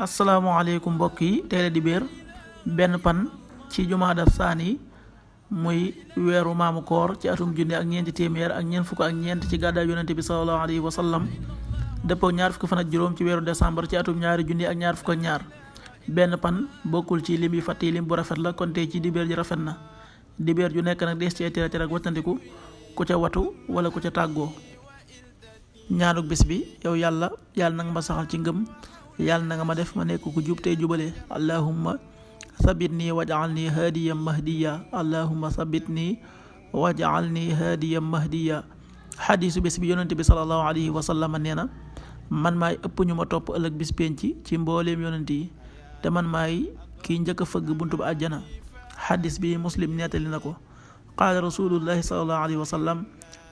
asalaamaaleykum mbokk yi tey la dibéer benn pan ci jumaada saani muy weeru maamu koor ci atum junne ak ñeenti téeméer ak ñeent fukk ak ñeent ci gàddaay yonente bi sallallahu alayhi wa sallam dëppoo ñaar fukki fan ak juróom ci weeru décembre ci atum ñaari junne ak ñaar fukk ak ñaar benn pan bokkul ci lim yi fàtte lim bu rafet la kon tey ci dibéer ji rafet na dibéer ju nekk nag des ci tere tere ak wattandiku ku ca watu wala ku ca tàggoo ñaanuk bis bi yow yàlla na nga ma saxal ci ngëm yàlla na nga ma def ma nekk ku jub tey jubale allahumma sabitni waj'alni hadiyan mahdiya allahumma sabitni waj'alni hadiyan mahdiya xadiisu bés bi yonente bi sallallahu alayhi wa sallam nee na man maay ëpp ñu ma topp ëllëg bis penc ci mbooleem yonente yi te man maay kiy njëkk a fëgg buntu ba àjjana xadiis bi muslim nettali na ko qaala rasulullahi sallallahu alayhi wa sallam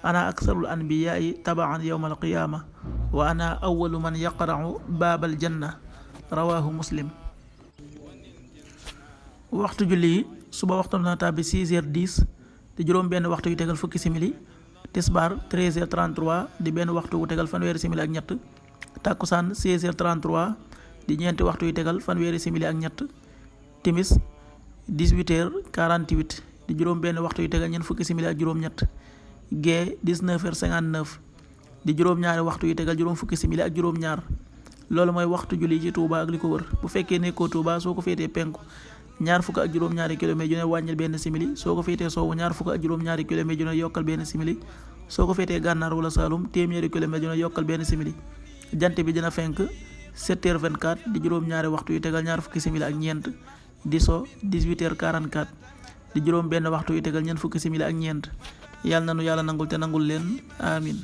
ana aksarul anbiyaai tabaan yowma alqiyaama wa ana awalu man yaqra'u baabal janna rawaahu muslim. waxtu julli yi suba waxtu na tàbbi 6h10 di juróom benn waxtu yu tegal fukki simili tisbaar 13h33 di benn waxtu wu tegal fanweeri simili ak ñett takkusaan 16h33 di ñeenti waxtu yu tegal fanweeri simili ak ñett timis 18h48 di juróom benn waxtu yu tegal ñeent fukki simili ak juróom ñett gee 19h59 di juróom-ñaari waxtu yu tegal juróom fukki simili ak juróom-ñaar loolu mooy waxtu julli ci Touba ak li ko wër bu fekkee nekkoo Touba soo ko féetee penku ñaar fukk ak juróom-ñaari kilomètre ju ne wàññil benn simili soo ko féetee soowu ñaar fukk ak juróom-ñaari kilomètre ju ne yokkal benn simili soo ko féetee gànnaar wala Saalum téeméeri kilomètre ju ne yokkal benn simili jant bi dina fenk 7h24 di juróom-ñaari waxtu yu tegal ñaar fukki simili ak ñeent di so 18h44 di juróom benn waxtu yu tegal ñeent fukki simili ak ñeent yàlla na nu yàlla nangul te nangul leen amin